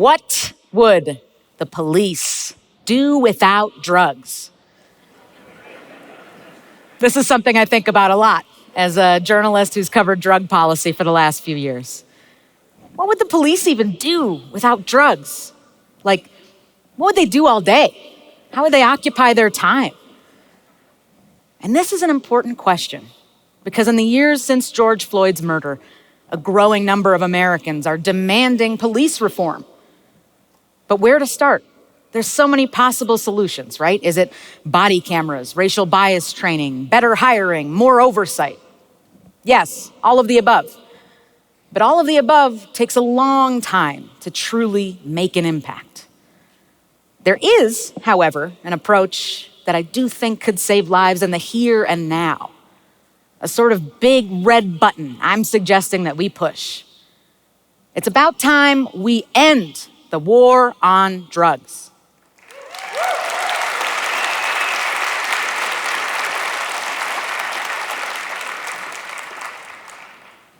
What would the police do without drugs? This is something I think about a lot as a journalist who's covered drug policy for the last few years. What would the police even do without drugs? Like, what would they do all day? How would they occupy their time? And this is an important question because in the years since George Floyd's murder, a growing number of Americans are demanding police reform. But where to start? There's so many possible solutions, right? Is it body cameras, racial bias training, better hiring, more oversight? Yes, all of the above. But all of the above takes a long time to truly make an impact. There is, however, an approach that I do think could save lives in the here and now. A sort of big red button I'm suggesting that we push. It's about time we end the war on drugs.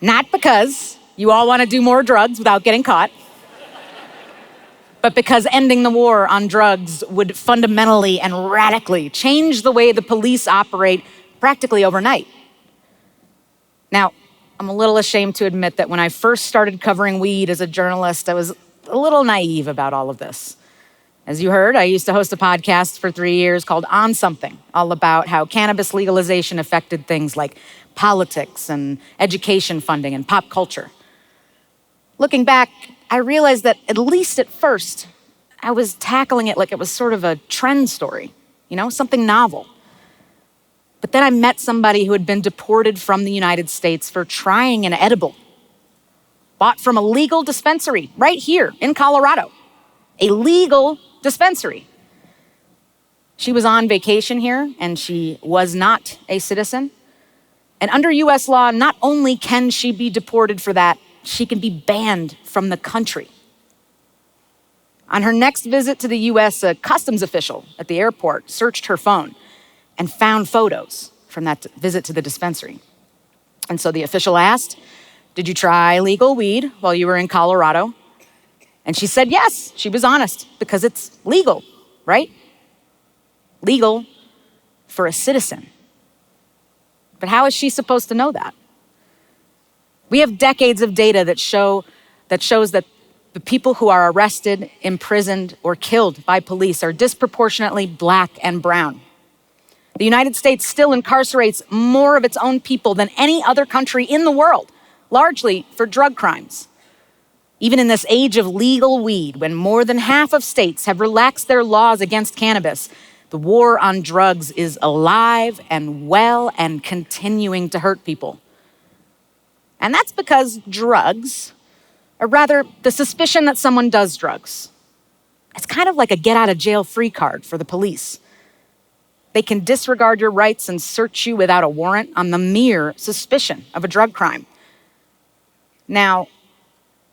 Not because you all want to do more drugs without getting caught, but because ending the war on drugs would fundamentally and radically change the way the police operate practically overnight. Now, I'm a little ashamed to admit that when I first started covering weed as a journalist, I was a little naive about all of this. As you heard, I used to host a podcast for 3 years called On Something, all about how cannabis legalization affected things like politics and education funding and pop culture. Looking back, I realized that at least at first, I was tackling it like it was sort of a trend story, something novel. But then I met somebody who had been deported from the United States for trying an edible, bought from a legal dispensary right here in Colorado, a legal dispensary. She was on vacation here and she was not a citizen. And under US law, not only can she be deported for that, she can be banned from the country. On her next visit to the US, a customs official at the airport searched her phone and found photos from that visit to the dispensary. And so the official asked, "Did you try legal weed while you were in Colorado?" And she said yes, she was honest, because it's legal, right? Legal for a citizen. But how is she supposed to know that? We have decades of data that shows that the people who are arrested, imprisoned, or killed by police are disproportionately Black and brown. The United States still incarcerates more of its own people than any other country in the world, largely for drug crimes. Even in this age of legal weed, when more than half of states have relaxed their laws against cannabis, the war on drugs is alive and well and continuing to hurt people. And that's because drugs, or rather the suspicion that someone does drugs, it's kind of like a get-out-of-jail-free card for the police. They can disregard your rights and search you without a warrant on the mere suspicion of a drug crime. Now,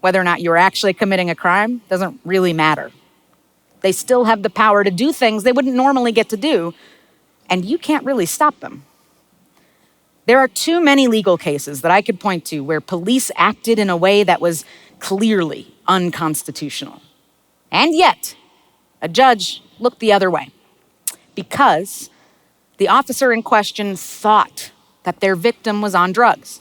whether or not you're actually committing a crime doesn't really matter. They still have the power to do things they wouldn't normally get to do, and you can't really stop them. There are too many legal cases that I could point to where police acted in a way that was clearly unconstitutional. And yet, a judge looked the other way because the officer in question thought that their victim was on drugs.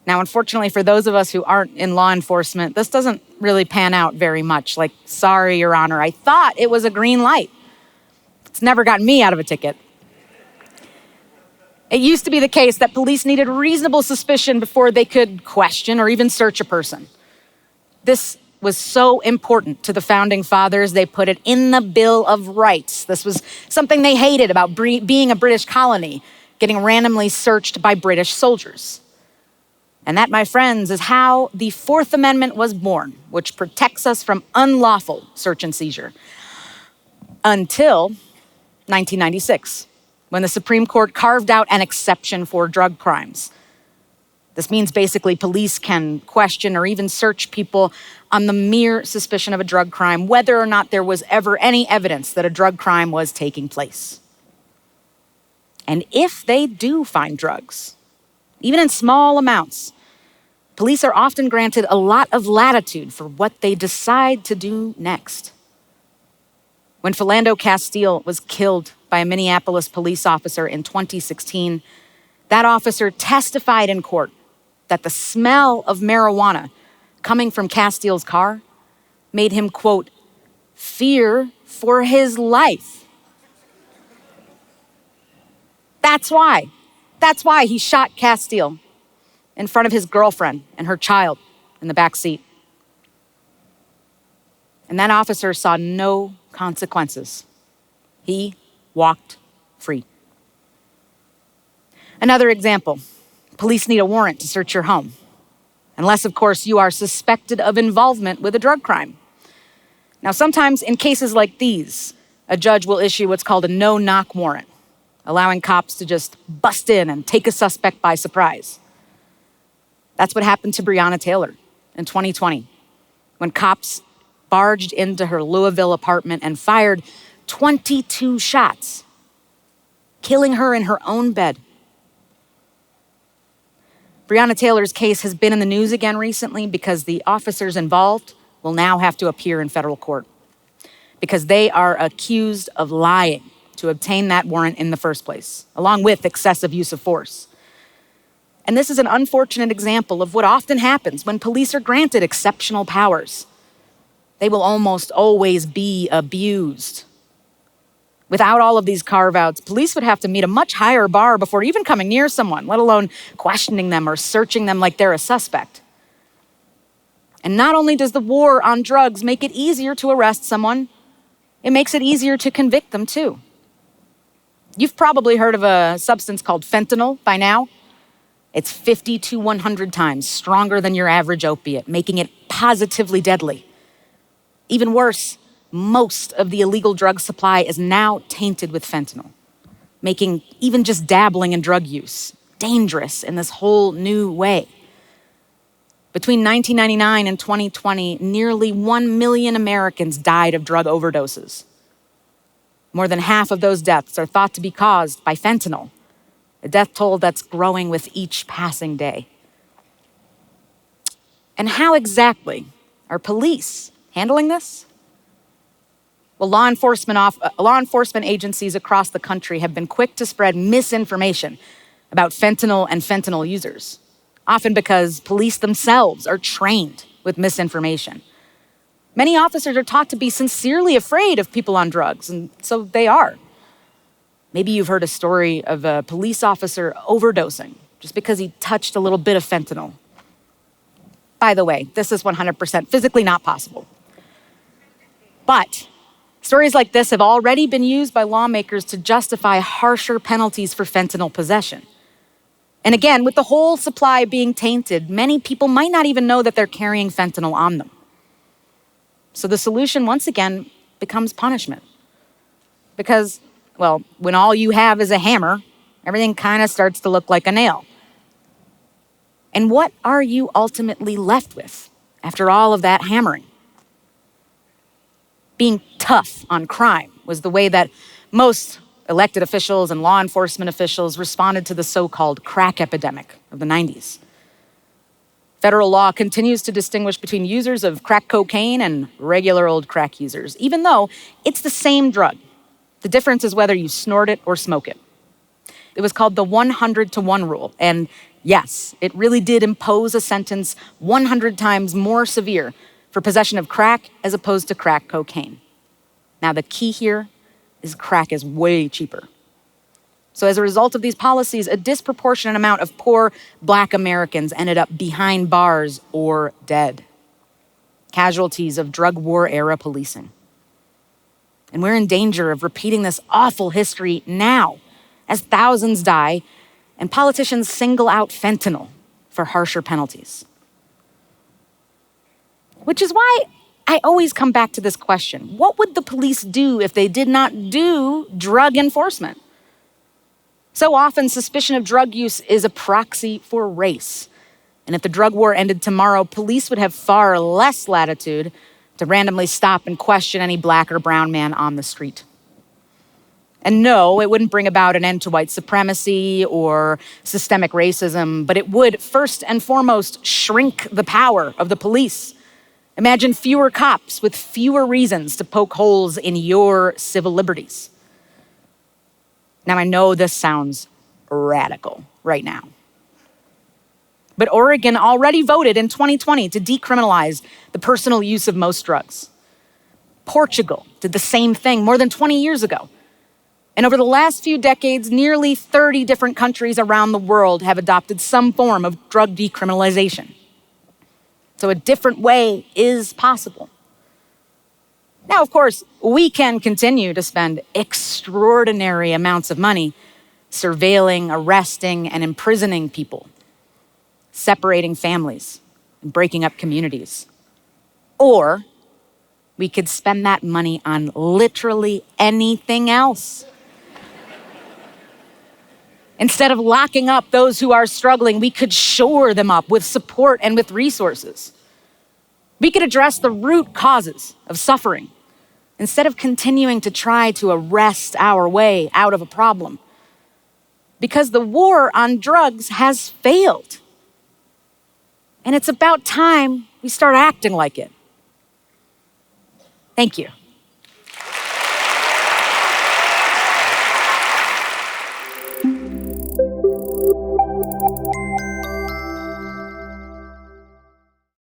Now, unfortunately, for those of us who aren't in law enforcement, this doesn't really pan out very much. Like, sorry, Your Honor, I thought it was a green light. It's never gotten me out of a ticket. It used to be the case that police needed reasonable suspicion before they could question or even search a person. This was so important to the founding fathers, they put it in the Bill of Rights. This was something they hated about being a British colony, getting randomly searched by British soldiers. And that, my friends, is how the Fourth Amendment was born, which protects us from unlawful search and seizure. Until 1996, when the Supreme Court carved out an exception for drug crimes. This means basically police can question or even search people on the mere suspicion of a drug crime, whether or not there was ever any evidence that a drug crime was taking place. And if they do find drugs, even in small amounts, police are often granted a lot of latitude for what they decide to do next. When Philando Castile was killed by a Minneapolis police officer in 2016, that officer testified in court that the smell of marijuana coming from Castile's car made him, quote, fear for his life. That's why he shot Castile in front of his girlfriend and her child in the back seat. And that officer saw no consequences. He walked free. Another example, police need a warrant to search your home, unless, of course, you are suspected of involvement with a drug crime. Now, sometimes in cases like these, a judge will issue what's called a no-knock warrant, allowing cops to just bust in and take a suspect by surprise. That's what happened to Breonna Taylor in 2020, when cops barged into her Louisville apartment and fired 22 shots, killing her in her own bed. Breonna Taylor's case has been in the news again recently because the officers involved will now have to appear in federal court because they are accused of lying to obtain that warrant in the first place, along with excessive use of force. And this is an unfortunate example of what often happens when police are granted exceptional powers. They will almost always be abused. Without all of these carve-outs, police would have to meet a much higher bar before even coming near someone, let alone questioning them or searching them like they're a suspect. And not only does the war on drugs make it easier to arrest someone, it makes it easier to convict them too. You've probably heard of a substance called fentanyl by now. It's 50 to 100 times stronger than your average opiate, making it positively deadly. Even worse, most of the illegal drug supply is now tainted with fentanyl, making even just dabbling in drug use dangerous in this whole new way. Between 1999 and 2020, nearly 1 million Americans died of drug overdoses. More than half of those deaths are thought to be caused by fentanyl, a death toll that's growing with each passing day. And how exactly are police handling this? Well, law enforcement agencies across the country have been quick to spread misinformation about fentanyl and fentanyl users, often because police themselves are trained with misinformation. Many officers are taught to be sincerely afraid of people on drugs, and so they are. Maybe you've heard a story of a police officer overdosing just because he touched a little bit of fentanyl. By the way, this is 100% physically not possible. But stories like this have already been used by lawmakers to justify harsher penalties for fentanyl possession. And again, with the whole supply being tainted, many people might not even know that they're carrying fentanyl on them. So the solution, once again, becomes punishment. Because, well, when all you have is a hammer, everything kind of starts to look like a nail. And what are you ultimately left with after all of that hammering? Being tough on crime was the way that most elected officials and law enforcement officials responded to the so-called crack epidemic of the 90s. Federal law continues to distinguish between users of crack cocaine and regular old crack users, even though it's the same drug. The difference is whether you snort it or smoke it. It was called the 100-to-1 rule, and yes, it really did impose a sentence 100 times more severe for possession of crack as opposed to crack cocaine. Now, the key here is crack is way cheaper. So as a result of these policies, a disproportionate amount of poor Black Americans ended up behind bars or dead, casualties of drug war era policing. And we're in danger of repeating this awful history now as thousands die and politicians single out fentanyl for harsher penalties. Which is why I always come back to this question. What would the police do if they did not do drug enforcement? So often, suspicion of drug use is a proxy for race. And if the drug war ended tomorrow, police would have far less latitude to randomly stop and question any Black or brown man on the street. And no, it wouldn't bring about an end to white supremacy or systemic racism, but it would first and foremost shrink the power of the police. Imagine fewer cops with fewer reasons to poke holes in your civil liberties. Now, I know this sounds radical right now, but Oregon already voted in 2020 to decriminalize the personal use of most drugs. Portugal did the same thing more than 20 years ago. And over the last few decades, nearly 30 different countries around the world have adopted some form of drug decriminalization. So a different way is possible. Now, of course, we can continue to spend extraordinary amounts of money surveilling, arresting, and imprisoning people, separating families, and breaking up communities. Or we could spend that money on literally anything else. Instead of locking up those who are struggling, we could shore them up with support and with resources. We could address the root causes of suffering instead of continuing to try to arrest our way out of a problem. Because the war on drugs has failed. And it's about time we start acting like it. Thank you.